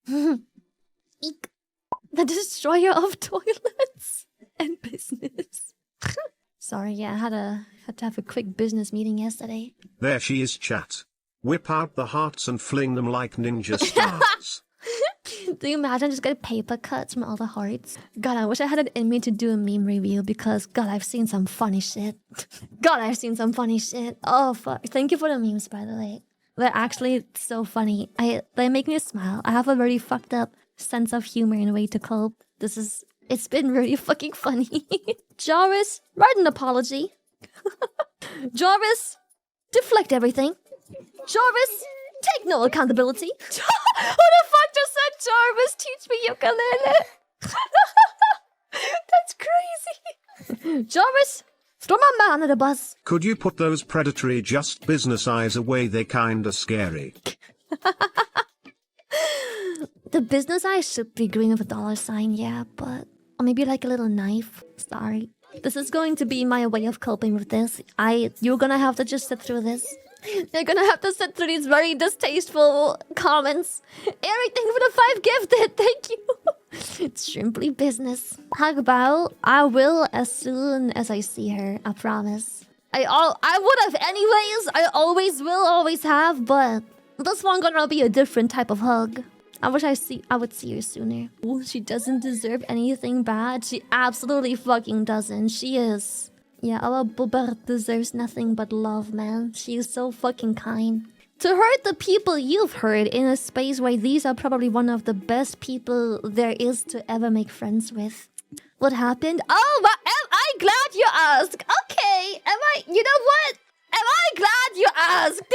Eek. The destroyer of toilets and business. Sorry, yeah, I had to have a quick business meeting yesterday. There she is, chat. Whip out the hearts and fling them like ninja stars. Do you imagine just getting paper cuts from all the hearts? God, I wish I had it in me to do a meme review because, God, I've seen some funny shit. God, I've seen some funny shit. Oh, fuck. Thank you for the memes, by the way. They're actually so funny. They make me smile. I have a very fucked up sense of humor and a way to cope. It's been really fucking funny. Jarvis, write an apology. Jarvis, deflect everything. Jarvis, take no accountability. Who the fuck just said Jarvis, teach me ukulele? That's crazy. Jarvis, throw my man under the bus. Could you put those predatory just business eyes away? They kinda scary. The business eyes should be green with a $sign, yeah, but... Or maybe like a little knife. Sorry. This is going to be my way of coping with this. You're gonna have to just sit through this. You're gonna have to sit through these very distasteful comments. Everything for the 5 gifted, thank you. It's simply business. How about I will as soon as I see her, I promise. I would have anyways, I always will, always have, but this one gonna be a different type of hug. I wish I would see her sooner. Ooh, she doesn't deserve anything bad. She absolutely fucking doesn't. She is... Yeah, our Bubber deserves nothing but love, man. She is so fucking kind. To hurt the people you've hurt in a space where these are probably one of the best people there is to ever make friends with. What happened? Oh, am I glad you asked? Okay, you know what? Am I glad you asked?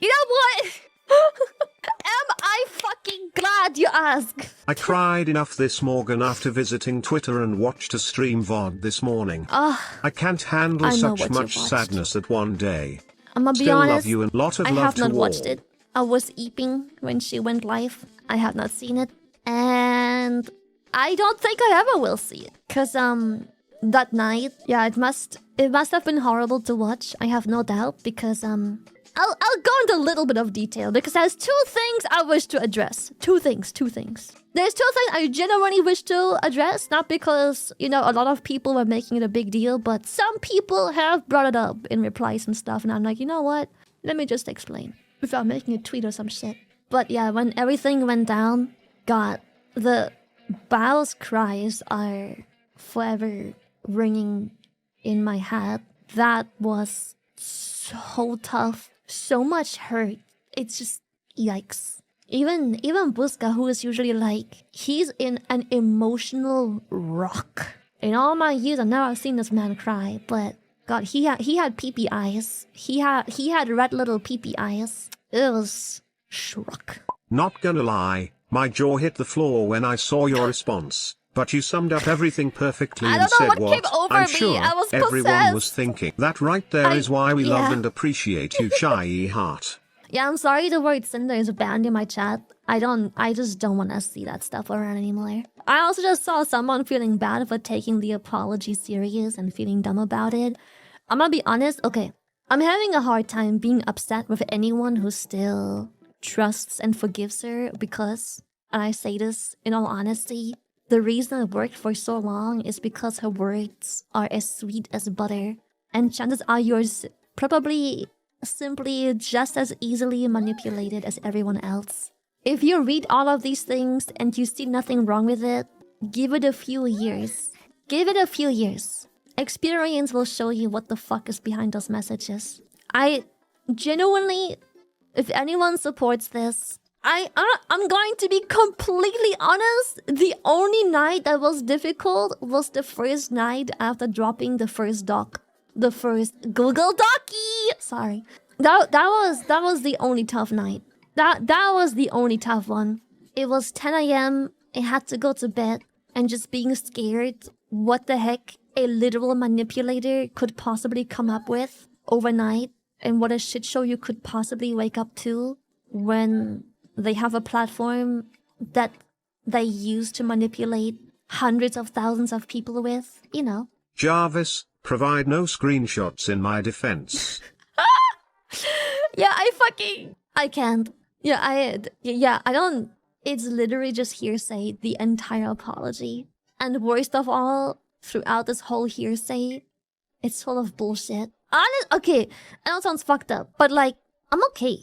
You know what? Am I fucking glad you asked? I cried enough this morning after visiting Twitter and watched a stream VOD this morning. I can't handle such much sadness at one day. I'm gonna be Still honest, love you and lot of I love have to not all. watched it. I was eeping when she went live. I have not seen it. And I don't think I ever will see it. Cause that night, yeah, it must have been horrible to watch. I have no doubt because I'll go into a little bit of detail because there's 2 things I wish to address. 2 things. There's 2 things I genuinely wish to address, not because, you know, a lot of people were making it a big deal, but some people have brought it up in replies and stuff, and I'm like, you know what? Let me just explain without making a tweet or some shit. But yeah, when everything went down, God, the Bao's cries are forever ringing in my head. That was so tough. So much hurt. It's just yikes. Even Buska, who is usually like, he's in an emotional rock. In all my years, I've never seen this man cry. But God, he had pee-pee eyes. He had red little pee-pee eyes. It was shock. Not gonna lie, my jaw hit the floor when I saw your response. But you summed up everything perfectly and said what I'm sure everyone was thinking. That right there is why we love and appreciate you, Shy Heart. Yeah, I'm sorry the word Sinder is banned in my chat. I just don't want to see that stuff around anymore. I also just saw someone feeling bad for taking the apology serious and feeling dumb about it. I'm gonna be honest, okay. I'm having a hard time being upset with anyone who still trusts and forgives her because, and I say this in all honesty, the reason it worked for so long is because her words are as sweet as butter, and chances are yours probably simply just as easily manipulated as everyone else. If you read all of these things and you see nothing wrong with it, give it a few years. Give it a few years. Experience will show you what the fuck is behind those messages. I genuinely, if anyone supports this, I'm going to be completely honest. The only night that was difficult was the first night after dropping the first Google Docky. Sorry, that was the only tough night. That was the only tough one. It was 10 a.m. I had to go to bed and just being scared what the heck a literal manipulator could possibly come up with overnight, and what a shit show you could possibly wake up to when they have a platform that they use to manipulate hundreds of thousands of people with, you know. Jarvis, provide no screenshots in my defense. Yeah, I can't. I it's literally just hearsay, the entire apology. And worst of all, throughout this whole hearsay, it's full of bullshit. Okay, I know it sounds fucked up, but like, I'm okay.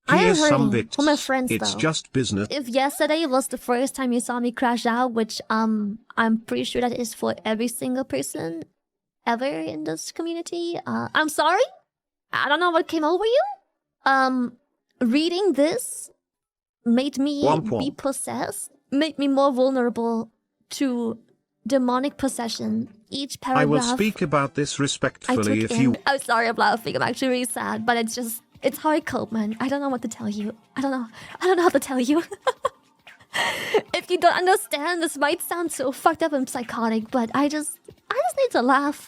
I am hurting for my friends though. It's just business. If yesterday was the first time you saw me crash out, which I'm pretty sure that is for every single person ever in this community, I'm sorry. I don't know what came over you. Reading this made me be possessed, made me more vulnerable to demonic possession. Each paragraph I will speak about this respectfully if you... I'm sorry I'm laughing, I'm actually really sad, but it's how I cope, man. I don't know what to tell you. I don't know how to tell you. If you don't understand, this might sound so fucked up and psychotic, but I just need to laugh.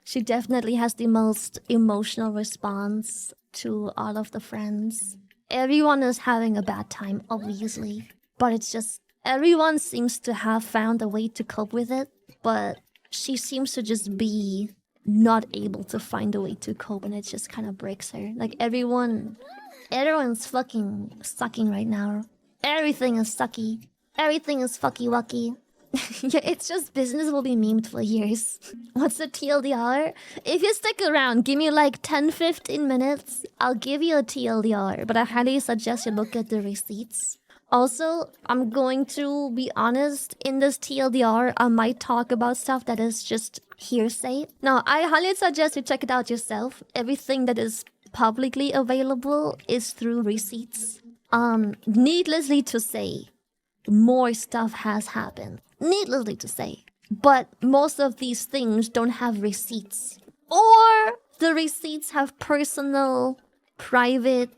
She definitely has the most emotional response to all of the friends. Everyone is having a bad time, obviously. But it's just, everyone seems to have found a way to cope with it. But she seems to just be not able to find a way to cope, and it just kind of breaks her. Like everyone's fucking sucking right now. Everything is sucky. Everything is fucky-wucky. Yeah, it's just business will be memed for years. What's the TLDR? If you stick around, give me like 10-15 minutes, I'll give you a TLDR, but I highly suggest you look at the receipts. Also, I'm going to be honest, in this TLDR, I might talk about stuff that is just hearsay. Now, I highly suggest you check it out yourself. Everything that is publicly available is through receipts. Needlessly to say, more stuff has happened. Needlessly to say. But most of these things don't have receipts. Or the receipts have personal, private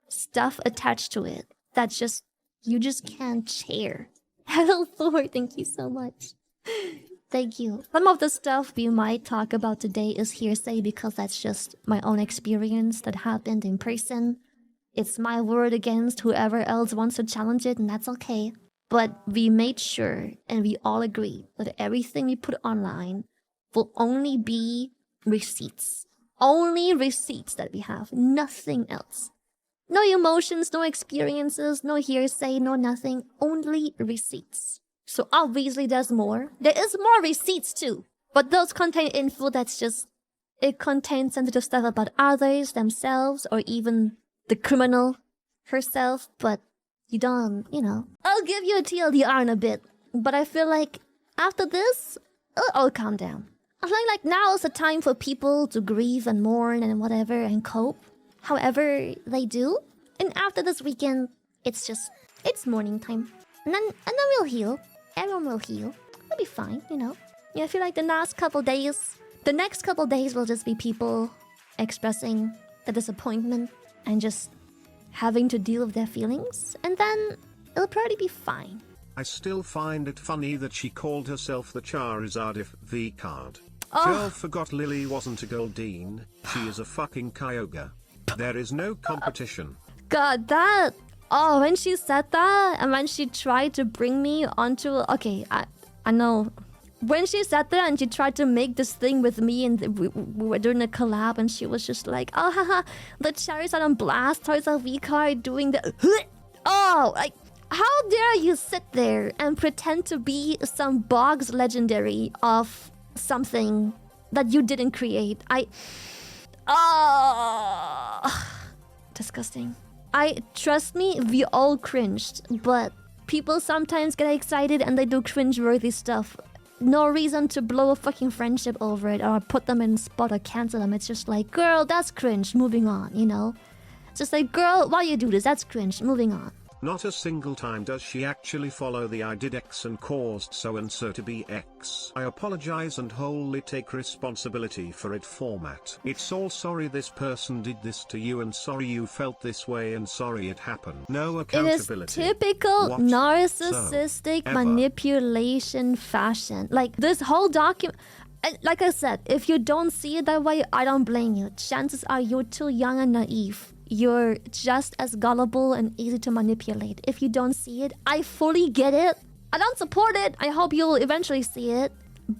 stuff attached to it that you just can't share. Hello Thor, thank you so much. Thank you. Some of the stuff we might talk about today is hearsay because that's just my own experience that happened in person. It's my word against whoever else wants to challenge it, and that's okay. But we made sure, and we all agreed, that everything we put online will only be receipts. Only receipts that we have, nothing else. No emotions, no experiences, no hearsay, no nothing. Only receipts. So obviously there's more. There is more receipts too. But those contain info that's just... It contains sensitive stuff about others, themselves, or even the criminal herself. But you don't, I'll give you a TLDR in a bit. But I feel like after this, I'll calm down. I feel like now is the time for people to grieve and mourn and whatever and cope. However they do. And after this weekend, it's morning time. And then we'll heal. Everyone will heal. It'll be fine, Yeah, I feel like the next couple days will just be people expressing the disappointment and just having to deal with their feelings. And then it'll probably be fine. I still find it funny that she called herself the Charizard V card. Oh. Girl forgot Lily wasn't a Goldeen. She is a fucking Kyogre. There is no competition. God, that... Oh, when she said that, and when she tried to bring me onto... Okay, I know. When she sat there and she tried to make this thing with me, and we were doing a collab, and she was just like, oh, haha, the Charizard on Blast, Charizard V card doing the... Oh, like, how dare you sit there and pretend to be some Boggs legendary of something that you didn't create? Disgusting. Trust me, we all cringed, but people sometimes get excited and they do cringe-worthy stuff. No reason to blow a fucking friendship over it or put them in spot or cancel them. It's just like, girl, that's cringe, moving on, It's just like, girl, why you do this? That's cringe, moving on. Not a single time does she actually follow the I did X and caused so-and-so to be X. I apologize and wholly take responsibility for it format. It's all sorry this person did this to you and sorry you felt this way and sorry it happened. No accountability. It is typical narcissistic manipulation fashion. Like this whole document... Like I said, if you don't see it that way, I don't blame you. Chances are you're too young and naive. You're just as gullible and easy to manipulate. If you don't see it, I fully get it. I don't support it. I hope you'll eventually see it.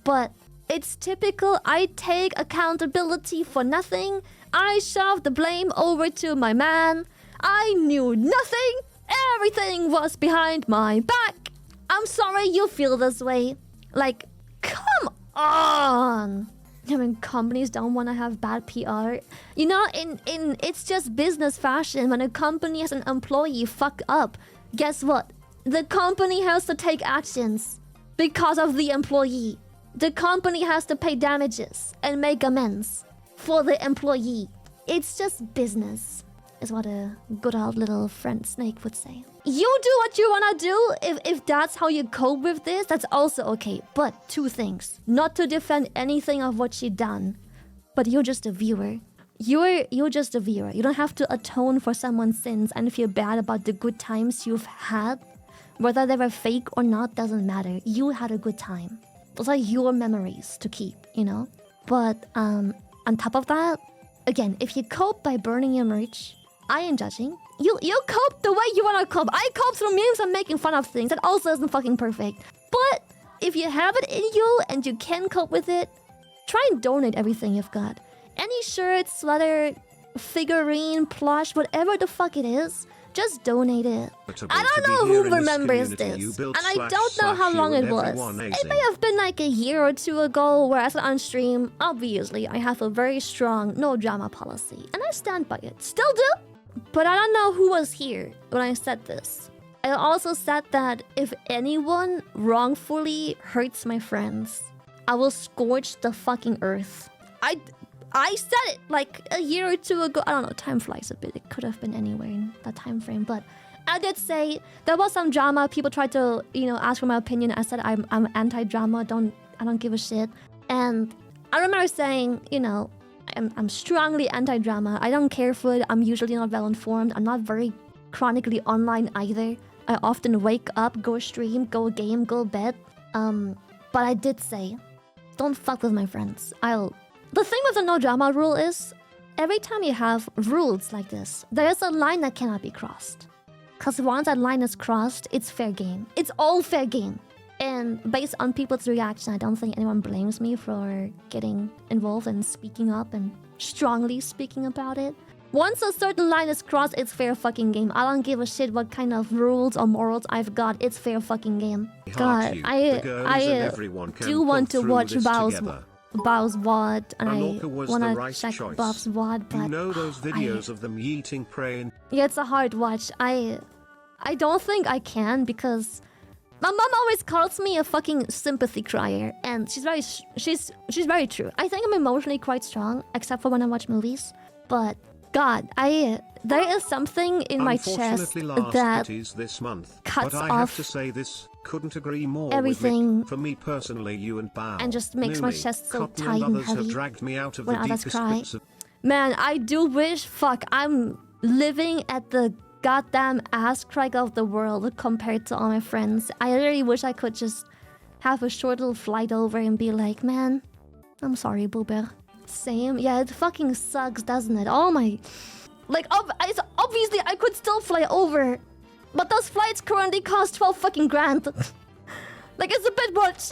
But it's typical. I take accountability for nothing. I shove the blame over to my man. I knew nothing. everything was behind my back. I'm sorry you feel this way. Like, come on. I mean, companies don't want to have bad PR. You know, it's just business fashion. When a company has an employee fuck up, guess what? The company has to take actions because of the employee. The company has to pay damages and make amends for the employee. It's just business, is what a good old little friend snake would say. You do what you wanna do. If that's how you cope with this, that's also okay. But two things. Not to defend anything of what she done, but you're just a viewer. You're just a viewer. You don't have to atone for someone's sins and feel bad about the good times you've had. Whether they were fake or not doesn't matter. You had a good time. Those are your memories to keep, you know? But on top of that, again, if you cope by burning your merch, I ain't judging. You cope the way you wanna cope. I cope through memes and making fun of things. That also isn't fucking perfect. But if you have it in you and you can cope with it, try and donate everything you've got. Any shirt, sweater, figurine, plush, whatever the fuck it is, just donate it. I don't know who remembers this, and I don't know how long it was. It may have been like a year or two ago, where I said on stream, obviously I have a very strong no drama policy, and I stand by it. Still do, but I don't know who was here when I said this. I also said that if anyone wrongfully hurts my friends, I will scorch the fucking earth. I said it like a year or two ago. I don't know, time flies a bit. It could have been anywhere in that time frame. But I did say there was some drama. People tried to, you know, ask for my opinion. I said I'm anti-drama. I don't give a shit. And I remember saying, you know, I'm strongly anti-drama. I don't care for it. I'm usually not well informed. I'm not very chronically online either. I often wake up, go stream, go game, go bed. But I did say, don't fuck with my friends. The thing with the no drama rule is, every time you have rules like this, there is a line that cannot be crossed. Because once that line is crossed, it's fair game. It's all fair game. And based on people's reaction, I don't think anyone blames me for getting involved and speaking up and strongly speaking about it. Once a certain line is crossed, it's fair fucking game. I don't give a shit what kind of rules or morals I've got. It's fair fucking game. God, I do want to watch Bao's VOD, and I wanna check Bob's VOD, but you know those videos of them eating prey. Yeah, it's a hard watch. I don't think I can, because my mom always calls me a fucking sympathy crier, and she's very true. I think I'm emotionally quite strong, except for when I watch movies. But God, there is something in my chest that this month, cuts but I off have to say this. Couldn't agree more everything with for me personally, you and Bao, and just makes my Numi, chest so Cotton tight and heavy have dragged me out of when the others deepest cry. pits of... Man, I do wish, fuck, I'm living at the goddamn ass crack of the world compared to all my friends. I really wish I could just have a short little flight over and be like, man, I'm sorry, Boober. Same, yeah, it fucking sucks, doesn't it? Oh my... Like, obviously I could still fly over, but those flights currently cost 12 fucking grand. Like, it's a bit much.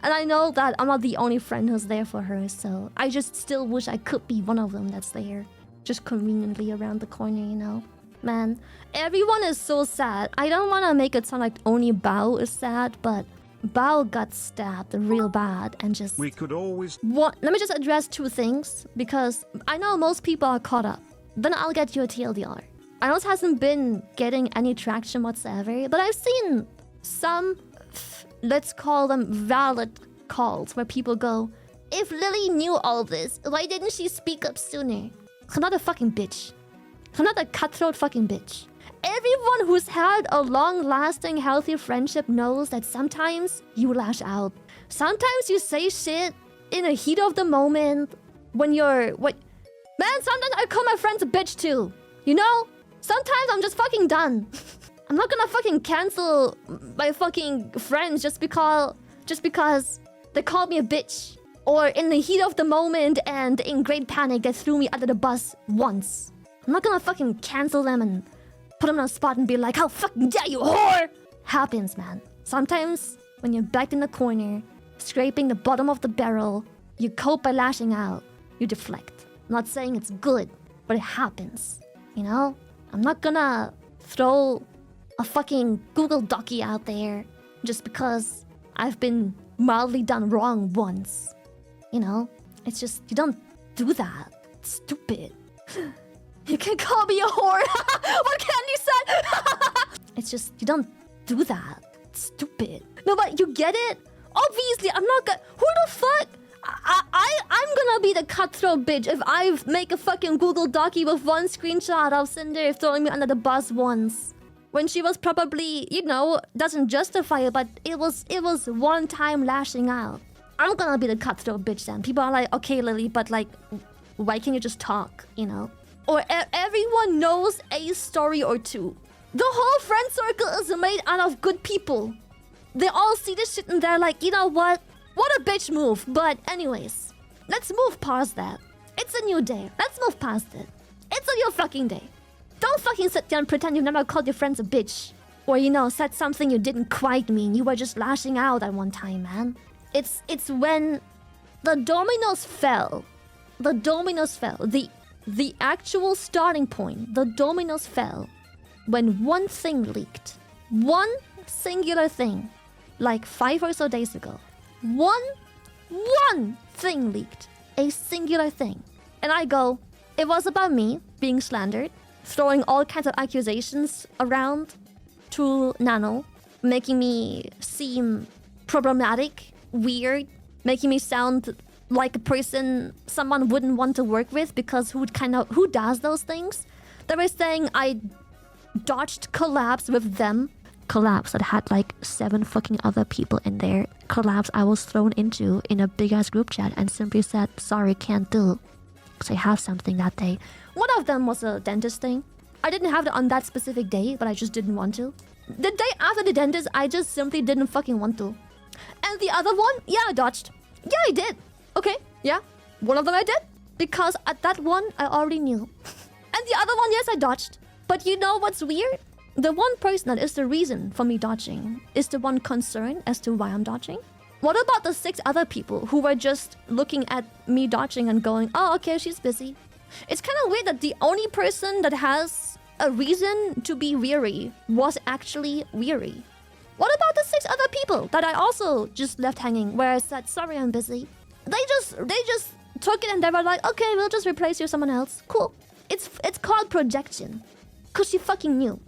And I know that I'm not the only friend who's there for her, so I just still wish I could be one of them that's there. Just conveniently around the corner, you know? Man, everyone is so sad. I don't want to make it sound like only Bao is sad, but Bao got stabbed real bad and just... We could always... Let me just address two things, because I know most people are caught up. Then I'll get you a TLDR. I know it hasn't been getting any traction whatsoever, but I've seen some, let's call them valid calls, where people go, if Lily knew all this, why didn't she speak up sooner? I'm not a fucking bitch. I'm not a cutthroat fucking bitch. Everyone who's had a long-lasting, healthy friendship knows that sometimes you lash out. Sometimes you say shit in the heat of the moment when you're... Man, sometimes I call my friends a bitch too. You know? Sometimes I'm just fucking done. I'm not gonna fucking cancel my fucking friends just because they called me a bitch. Or in the heat of the moment and in great panic they threw me under the bus once. I'm not gonna fucking cancel them and put them on a spot and be like, how fucking dare you, whore! Happens, man. Sometimes when you're backed in the corner, scraping the bottom of the barrel, you cope by lashing out. You deflect. I'm not saying it's good, but it happens. You know? I'm not gonna throw a fucking Google Docie out there just because I've been mildly done wrong once. You know? It's just, you don't do that. It's stupid. You can call me a whore. What can you say? It's just, you don't do that. It's stupid. No, but you get it? Obviously, I'm not gonna... Who the fuck? I'm gonna be the cutthroat bitch if I make a fucking Google Docie with one screenshot of Sinder throwing me under the bus once. When she was probably, you know, doesn't justify it, but it was one time lashing out. I'm gonna be the cutthroat bitch then. People are like, okay, Lily, but like, why can't you just talk, you know? Or everyone knows a story or two. The whole friend circle is made out of good people. They all see this shit and they're like, you know what? What a bitch move. But anyways, let's move past that. It's a new day. Let's move past it. It's a new fucking day. Don't fucking sit there and pretend you've never called your friends a bitch. Or, you know, said something you didn't quite mean. You were just lashing out at one time, man. It's when the dominoes fell. The dominoes fell. The actual starting point. The dominoes fell when one thing leaked. One singular thing. Like 5 or so days ago. One thing leaked. A singular thing. And I go, it was about me being slandered. Throwing all kinds of accusations around to Nano. Making me seem problematic, weird. Making me sound like a person someone wouldn't want to work with because who does those things? They were saying I dodged collabs with them. Collabs that had like 7 fucking other people in there. Collabs I was thrown into in a big ass group chat and simply said, sorry, can't do. Because I have something that day. One of them was a dentist thing. I didn't have it on that specific day, but I just didn't want to. The day after the dentist, I just simply didn't fucking want to. And the other one, yeah, I dodged. Yeah, I did. Okay, yeah. One of them I did. Because at that one, I already knew. And the other one, yes, I dodged. But you know what's weird? The one person that is the reason for me dodging is the one concerned as to why I'm dodging. What about the 6 other people who were just looking at me dodging and going, oh, okay, she's busy. It's kind of weird that the only person that has a reason to be weary was actually weary. What about the 6 other people that I also just left hanging where I said, sorry, I'm busy? They just took it and they were like, okay, we'll just replace you with someone else. Cool. It's called projection. Because she fucking knew.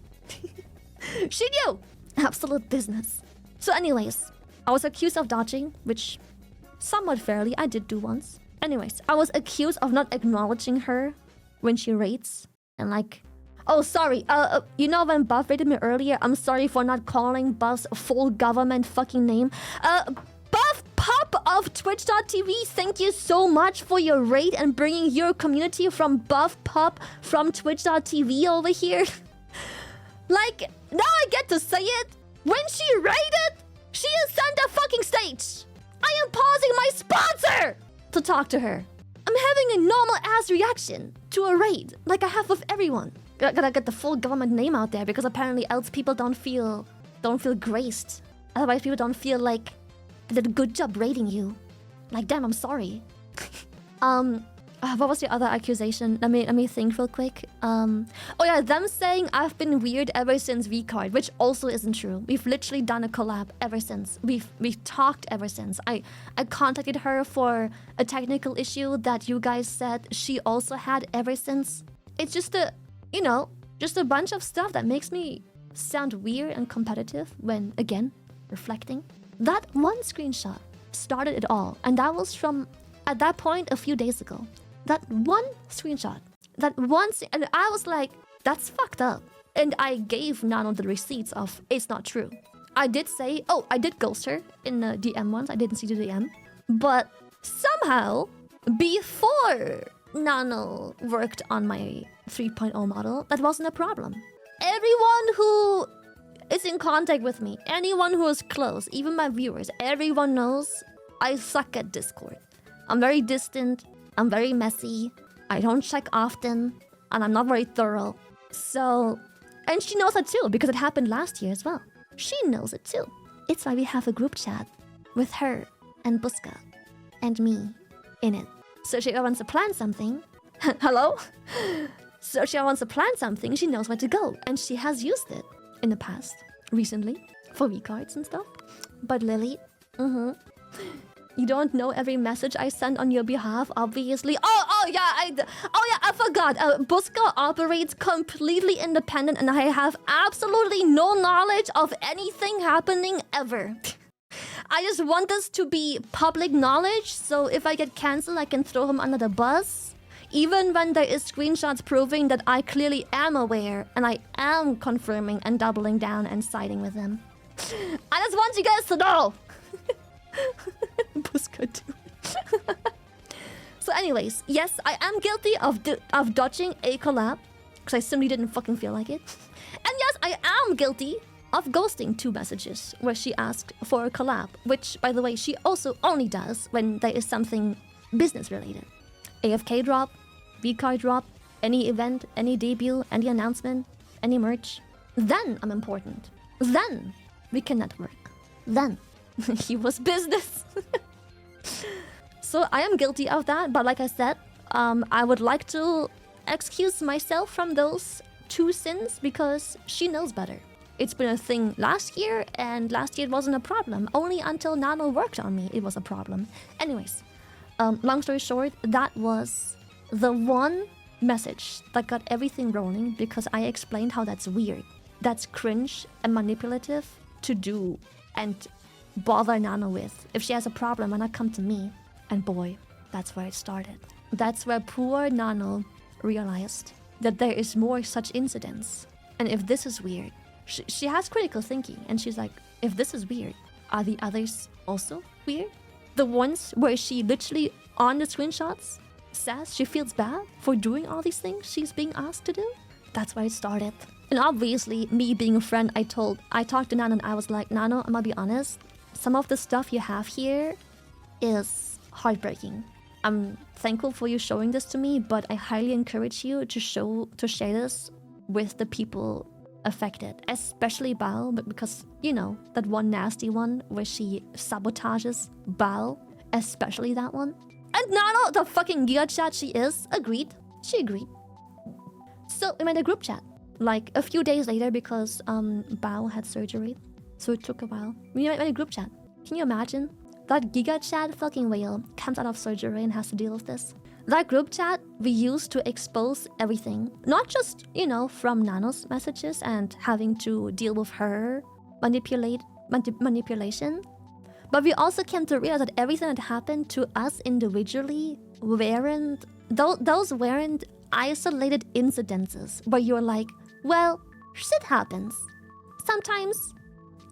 She knew! Absolute business. So anyways, I was accused of dodging, which somewhat fairly I did do once. Anyways, I was accused of not acknowledging her when she rates. And like, oh, sorry, you know when Buff rated me earlier, I'm sorry for not calling Buff's full government fucking name. Buff Pop of Twitch.tv, thank you so much for your raid and bringing your community from Buff Pop from Twitch.tv over here. Like, now I get to say it. When she raided, she is center fucking stage. I am pausing my sponsor to talk to her. I'm having a normal ass reaction to a raid, like I have with everyone. Gotta get the full government name out there because apparently else people don't feel graced. Otherwise people don't feel like they did a good job raiding you. Like, damn, I'm sorry. What was the other accusation? Let me think real quick. Oh yeah, them saying I've been weird ever since V-Card, which also isn't true. We've literally done a collab ever since. We've talked ever since. I contacted her for a technical issue that you guys said she also had ever since. It's just a, you know, just a bunch of stuff that makes me sound weird and competitive when, again, reflecting. That one screenshot started it all, and that was from, at that point, a few days ago. That one screenshot, and I was like, that's fucked up. And I gave Nano the receipts of it's not true. I did say, oh, I did ghost her in the DM once. I didn't see the DM. But somehow, before Nano worked on my 3.0 model, that wasn't a problem. Everyone who is in contact with me, anyone who is close, even my viewers, everyone knows I suck at Discord. I'm very distant. I'm very messy, I don't check often, and I'm not very thorough. So, and she knows that too, because it happened last year as well. She knows it too. It's why we have a group chat with her and Buska and me in it. So if she wants to plan something, hello? So if she wants to plan something, she knows where to go, and she has used it. in the past, recently, for V-cards and stuff. But Lily, you don't know every message I send on your behalf, obviously. Oh yeah, I forgot. Buska operates completely independent and I have absolutely no knowledge of anything happening ever. I just want this to be public knowledge, so if I get cancelled, I can throw him under the bus. Even when there is screenshots proving that I clearly am aware and I am confirming and doubling down and siding with him. I just want you guys to know. Buska too. So anyways, yes, I am guilty of dodging a collab because I simply didn't fucking feel like it. And yes, I am guilty of ghosting 2 messages where she asked for a collab, which, by the way, she also only does when there is something business related. AFK drop, V-card drop, any event, any debut, any announcement, any merch. Then I'm important. Then we can network. Then he was business. So I am guilty of that, but like I said, I would like to excuse myself from those 2 sins because she knows better. It's been a thing last year, and last year it wasn't a problem. Only until Nano worked on me, it was a problem. Anyways, long story short, that was the one message that got everything rolling because I explained how that's weird. That's cringe and manipulative to do and bother Nano with. If she has a problem, why not come to me? And boy, that's where it started. That's where poor Nano realized that there is more such incidents. And if this is weird, she has critical thinking, and she's like, if this is weird, are the others also weird? The ones where she literally, on the screenshots, says she feels bad for doing all these things she's being asked to do? That's where it started. And obviously, me being a friend, I talked to Nano and I was like, Nano, I'm gonna be honest, some of the stuff you have here is heartbreaking. I'm thankful for you showing this to me, but I highly encourage you to share this with the people affected, especially Bao, but because, you know, that one nasty one where she sabotages Bao, especially that one. And Nano, the fucking giga chat she is, agreed. She agreed. So we made a group chat, like a few days later because Bao had surgery, so it took a while. We made a group chat. Can you imagine? That giga chat fucking whale comes out of surgery and has to deal with this. That group chat we used to expose everything. Not just, you know, from Nano's messages and having to deal with her manipulation. But we also came to realize that everything that happened to us individually those weren't isolated incidences where you're like, well, shit happens. Sometimes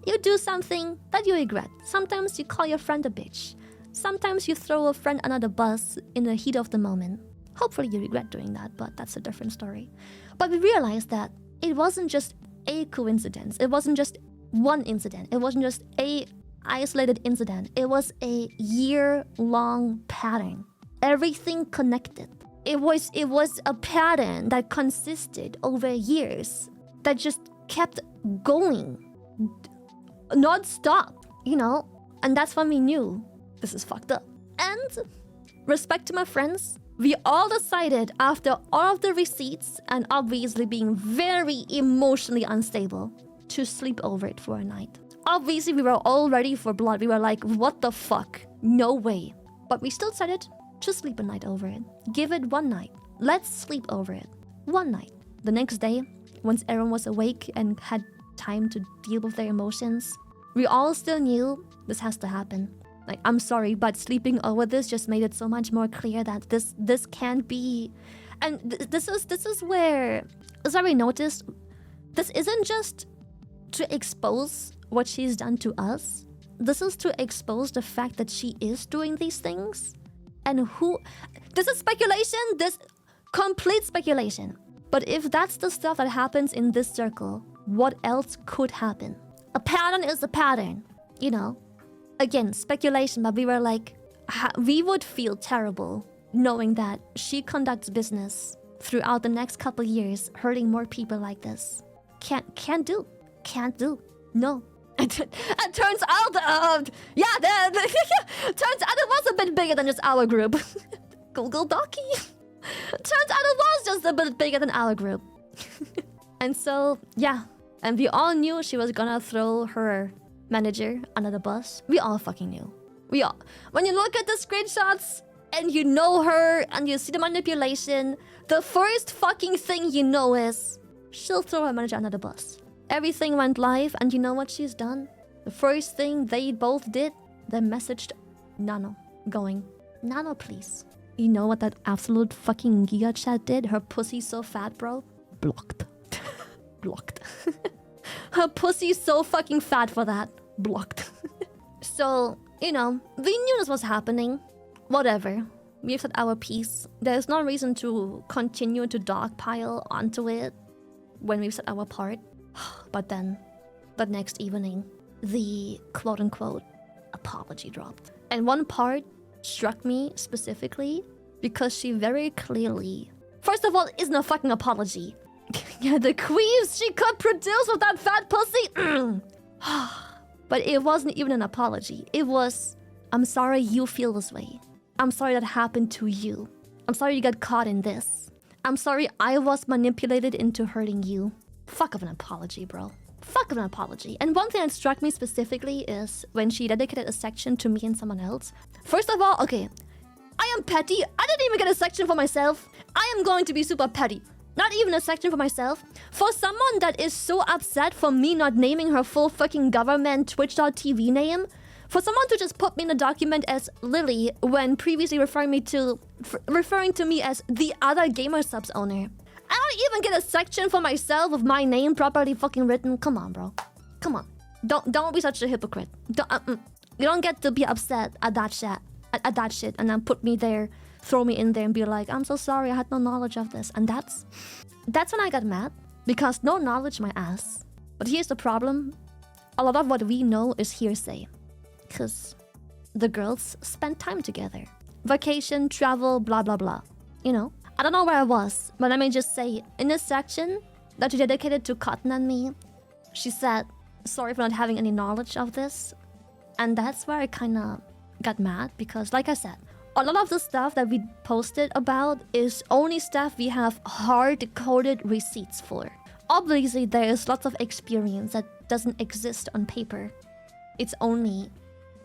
you do something that you regret. Sometimes you call your friend a bitch. Sometimes you throw a friend under the bus in the heat of the moment. Hopefully you regret doing that, but that's a different story. But we realized that it wasn't just a coincidence. It wasn't just one incident. It wasn't just a isolated incident. It was a year-long pattern. Everything connected. It was a pattern that consisted over years that just kept going non-stop, you know? And that's when we knew this is fucked up. And respect to my friends, we all decided after all of the receipts and obviously being very emotionally unstable to sleep over it for a night. Obviously, we were all ready for blood. We were like, what the fuck? No way. But we still decided to sleep a night over it. Give it one night. Let's sleep over it. One night. The next day, once everyone was awake and had time to deal with their emotions, we all still knew this has to happen. Like, I'm sorry, but sleeping over this just made it so much more clear that this can't be. And this is where we noticed this isn't just to expose what she's done to us. This is to expose the fact that she is doing these things. And who... This is speculation. This complete speculation. But if that's the stuff that happens in this circle, what else could happen? A pattern is a pattern, you know? Again, speculation, but we were like... We would feel terrible knowing that she conducts business throughout the next couple years, hurting more people like this. Can't do. No. And turns out, turns out it was a bit bigger than just our group. Google Doki. Turns out it was just a bit bigger than our group. And so, yeah, And we all knew she was gonna throw her manager under the bus. We all fucking knew. We all. When you look at the screenshots and you know her and you see the manipulation, the first fucking thing you know is she'll throw her manager under the bus. Everything went live, and you know what she's done? The first thing they both did, they messaged Nano, going, Nano, please. You know what that absolute fucking Giga chat did? Her pussy's so fat, bro. Blocked. Blocked. Her pussy's so fucking fat for that. Blocked. So, you know, we knew this was happening. Whatever. We've said our piece. There's no reason to continue to dogpile onto it when we've said our part. But then, the next evening, the quote-unquote apology dropped. And one part struck me specifically because she very clearly... First of all, it isn't a fucking apology. Yeah, the queefs she could produce with that fat pussy. But it wasn't even an apology. It was, I'm sorry you feel this way. I'm sorry that happened to you. I'm sorry you got caught in this. I'm sorry I was manipulated into hurting you. Fuck of an apology, bro. Fuck of an apology. And one thing that struck me specifically is when she dedicated a section to me and someone else. First of all, okay, I am petty. I didn't even get a section for myself. I am going to be super petty. Not even a section for myself. For someone that is so upset for me not naming her full fucking government Twitch.tv name, for someone to just put me in the document as Lily when previously referring to me as the other gamer subs owner. I don't even get a section for myself with my name properly fucking written. Come on, bro. Come on. Don't be such a hypocrite. You don't get to be upset at that shit and then put me there, throw me in there and be like, I'm so sorry, I had no knowledge of this. And that's when I got mad, because no knowledge my ass. But here's the problem. A lot of what we know is hearsay. Because the girls spent time together. Vacation, travel, blah, blah, blah. You know? I don't know where I was, but let me just say, in this section that she dedicated to Cotton and me, she said, sorry for not having any knowledge of this. And that's where I kind of got mad, because like I said, a lot of the stuff that we posted about is only stuff we have hard-coded receipts for. Obviously, there is lots of experience that doesn't exist on paper. It's only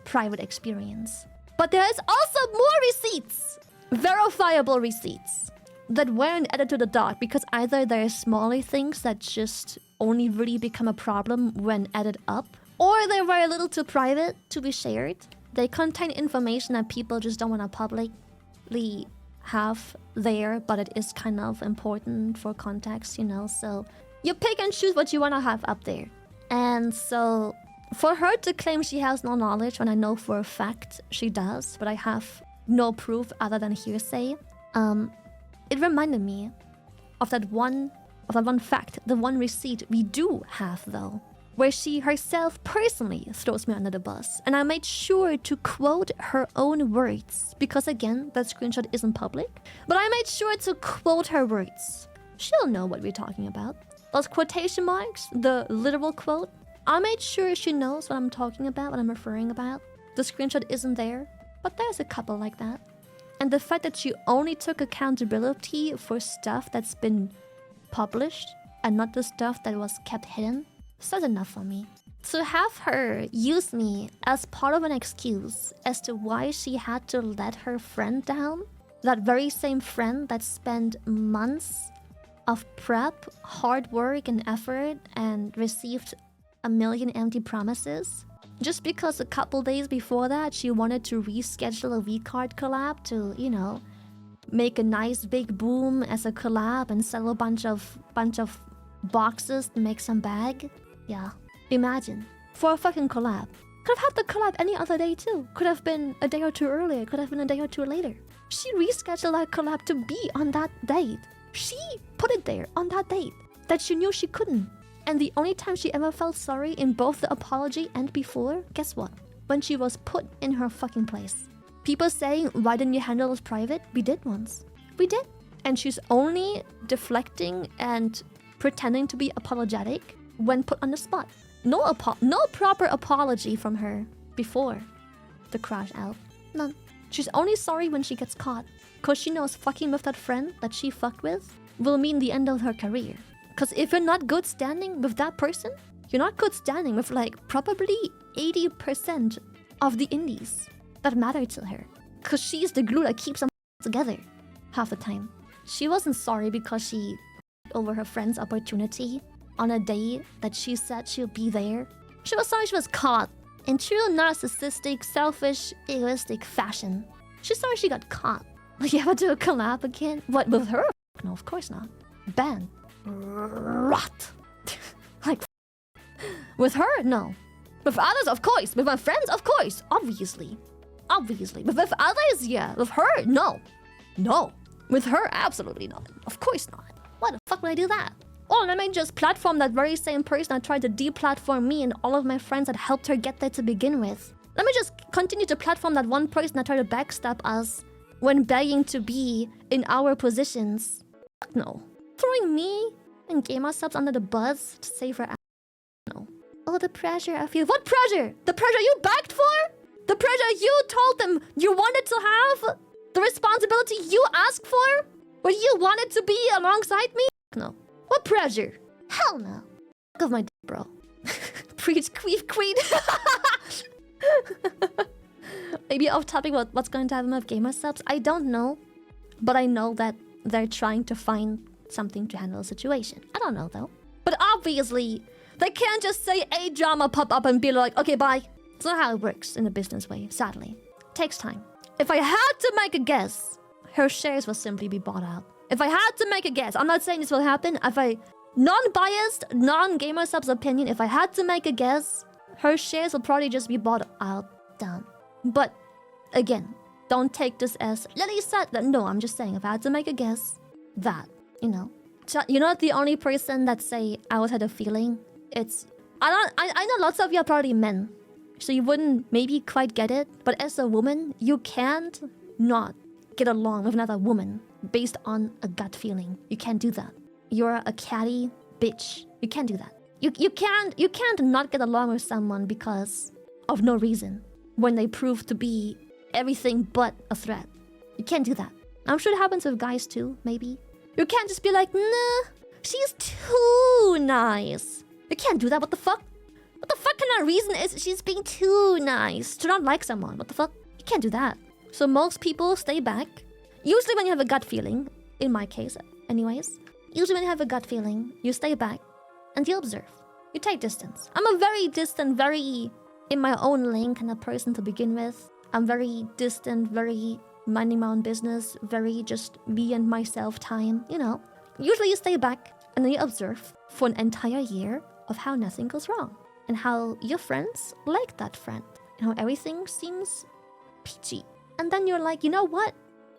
private experience. But there is also more receipts, verifiable receipts, that weren't added to the doc because either there are smaller things that just only really become a problem when added up, or they were a little too private to be shared. They contain information that people just don't want to publicly have there, but it is kind of important for context, you know? So you pick and choose what you want to have up there. And so for her to claim she has no knowledge when I know for a fact she does, but I have no proof other than hearsay, it reminded me of that one fact, the one receipt we do have though, where she herself personally throws me under the bus. And I made sure to quote her own words, because again, that screenshot isn't public, but I made sure to quote her words. She'll know what we're talking about. Those quotation marks, the literal quote, I made sure she knows what I'm talking about, what I'm referring about. The screenshot isn't there, but there's a couple like that. And the fact that she only took accountability for stuff that's been published and not the stuff that was kept hidden says enough for me. To have her use me as part of an excuse as to why she had to let her friend down, that very same friend that spent months of prep, hard work and effort and received a million empty promises, just because a couple days before that she wanted to reschedule a V-Card collab to, you know, make a nice big boom as a collab and sell a bunch of boxes to make some bag. Yeah, imagine. For a fucking collab. Could have had the collab any other day too. Could have been a day or two earlier. Could have been a day or two later. She rescheduled that collab to be on that date. She put it there on that date that she knew she couldn't. And the only time she ever felt sorry in both the apology and before, guess what? When she was put in her fucking place. People saying, why didn't you handle this private? We did once. We did. And she's only deflecting and pretending to be apologetic when put on the spot. No proper apology from her before the crash out. None. She's only sorry when she gets caught. Cause she knows fucking with that friend that she fucked with will mean the end of her career. Because if you're not good standing with that person, you're not good standing with like probably 80% of the indies that matter to her. Because she's the glue that keeps them together half the time. She wasn't sorry because she over her friend's opportunity on a day that she said she'll be there. She was sorry she was caught in true narcissistic, selfish, egoistic fashion. She's sorry she got caught. Like, you ever do a collab again? What, with her? No, of course not. Ban. Rot. Like, with her? No. With others, of course. With my friends, of course. Obviously. Obviously. But with others, yeah. With her, no. No. With her, absolutely not. Of course not. Why the fuck would I do that? Oh, let me just platform that very same person that tried to deplatform me and all of my friends that helped her get there to begin with. Let me just continue to platform that one person that tried to backstab us when begging to be in our positions. Fuck no. Throwing me and gamer subs under the bus to save her ass. No. Oh, the pressure I feel. What pressure? The pressure you begged for? The pressure you told them you wanted to have? The responsibility you asked for? Where you wanted to be alongside me? No. What pressure? Hell no. Fuck off my dick, bro. Preach, queef, queen. Maybe off topic about what's going to happen with gamer subs. I don't know. But I know that they're trying to find something to handle the situation. I don't know though. But obviously, they can't just say a drama pop up and be like, okay, bye. It's not how it works in the business way, sadly. It takes time. If I had to make a guess, her shares will simply be bought out. If I had to make a guess, I'm not saying this will happen. If I, non-biased, non-gamer subs opinion, if I had to make a guess, her shares will probably just be bought out, done. But, again, don't take this as, Lily said that. No, I'm just saying, if I had to make a guess, that, you know. You're not the only person that say, I always had a feeling. It's, I know lots of you are probably men. So you wouldn't maybe quite get it. But as a woman, you can't not get along with another woman based on a gut feeling. You can't do that. You're a catty bitch. You can't do that. You can't not get along with someone because of no reason when they prove to be everything but a threat. You can't do that. I'm sure it happens with guys too, maybe. You can't just be like, nah, she's too nice. You can't do that. What the fuck? What the fuck kind of reason is she's being too nice to not like someone? What the fuck? You can't do that. So most people stay back. Usually when you have a gut feeling, in my case anyways, usually when you have a gut feeling, you stay back and you observe. You take distance. I'm a very distant, very in my own lane kind of person to begin with. I'm very distant, very minding my own business, very just me and myself time, you know. Usually you stay back and then you observe for an entire year of how nothing goes wrong. And how your friends like that friend. And how everything seems peachy. And then you're like, you know what?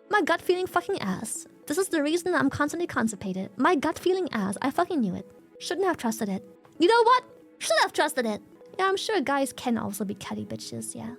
My gut feeling fucking ass. This is the reason I'm constantly constipated. My gut feeling ass. I fucking knew it. Shouldn't have trusted it. You know what? Should have trusted it. Yeah, I'm sure guys can also be catty bitches, yeah.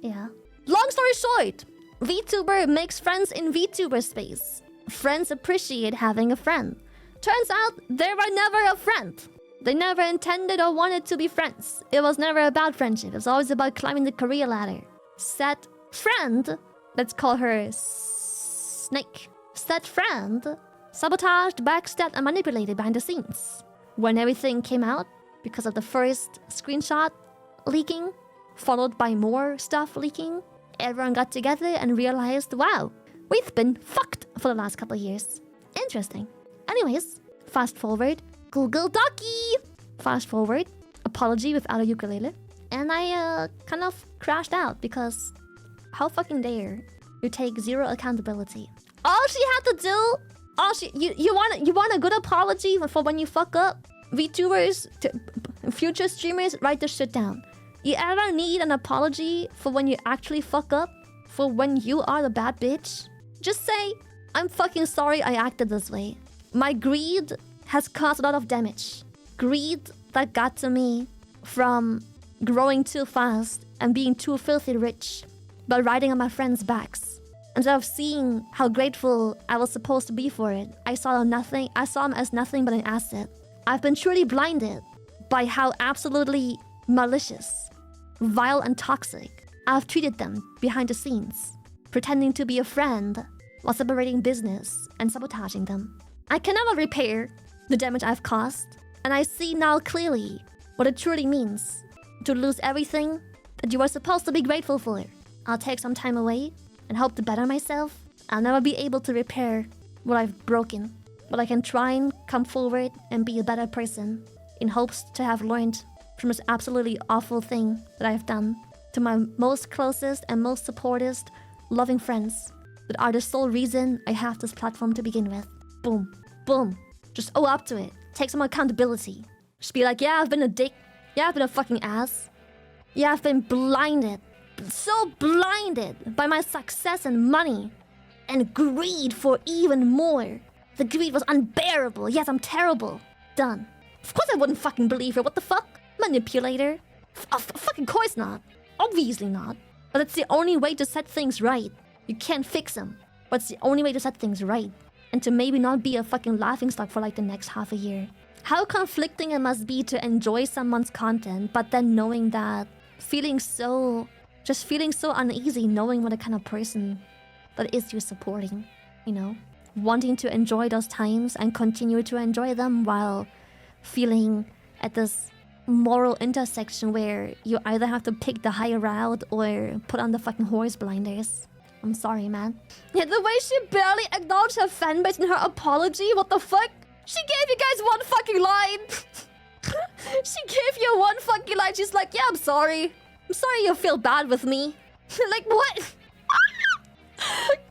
Yeah. Long story short, Vtuber makes friends in Vtuber space. Friends appreciate having a friend. Turns out they were never a friend. They never intended or wanted to be friends. It was never about friendship. It was always about climbing the career ladder. Said friend, let's call her Snake. Said friend sabotaged, backstabbed, and manipulated behind the scenes. When everything came out, because of the first screenshot leaking, followed by more stuff leaking, everyone got together and realized, wow, we've been fucked for the last couple of years. Interesting. Anyways, fast forward. Google Doki! Fast forward, apology without a ukulele. And I kind of crashed out because how fucking dare you take zero accountability. All she had to do, you want a good apology for when you fuck up? VTubers, future streamers, write this shit down. You ever need an apology for when you actually fuck up? For when you are the bad bitch? Just say, I'm fucking sorry I acted this way. My greed has caused a lot of damage. Greed that got to me from growing too fast and being too filthy rich by riding on my friends' backs. Instead of seeing how grateful I was supposed to be for it, I saw them as nothing but an asset. I've been truly blinded by how absolutely malicious, vile, and toxic I've treated them behind the scenes, pretending to be a friend while separating business and sabotaging them. I can never repair the damage I've caused, and I see now clearly what it truly means to lose everything that you were supposed to be grateful for. I'll take some time away and hope to better myself. I'll never be able to repair what I've broken, but I can try and come forward and be a better person in hopes to have learned from this absolutely awful thing that I've done to my most closest and most supportest, loving friends that are the sole reason I have this platform to begin with. Boom. Boom. Just owe up to it. Take some accountability. Just be like, yeah, I've been a dick. Yeah, I've been a fucking ass. Yeah, I've been blinded. So blinded by my success and money. And greed for even more. The greed was unbearable. Yes, I'm terrible. Done. Of course I wouldn't fucking believe her. What the fuck? Manipulator? Fucking course not. Obviously not. But it's the only way to set things right. You can't fix them. But it's the only way to set things right. And to maybe not be a fucking laughingstock for like the next half a year. How conflicting it must be to enjoy someone's content, but then knowing that, feeling so uneasy knowing what a kind of person that is you're supporting, you know? Wanting to enjoy those times and continue to enjoy them while feeling at this moral intersection where you either have to pick the higher route or put on the fucking horse blinders. I'm sorry, man. Yeah, the way she barely acknowledged her fanbase in her apology, what the fuck? She gave you guys one fucking line. She gave you one fucking line. She's like, yeah, I'm sorry. I'm sorry you feel bad with me. Like, what?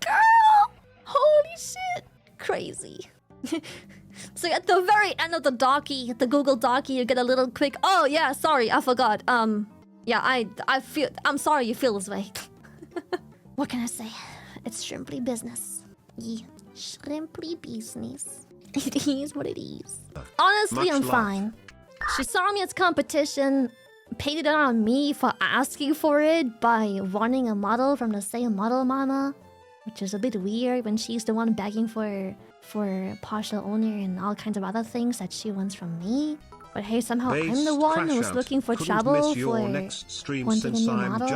Girl! Holy shit. Crazy. So at the very end of the Google Docky, you get a little quick, oh yeah, sorry, I forgot. Yeah, I'm sorry you feel this way. What can I say? It's shrimply business. Yeah, shrimply business. It is what it is. Honestly, I'm fine. She saw me as competition, paid it on me for asking for it by wanting a model from the same model mama, which is a bit weird when she's the one begging for partial owner and all kinds of other things that she wants from me. But hey, somehow I'm the one who's looking for trouble for wanting a new model.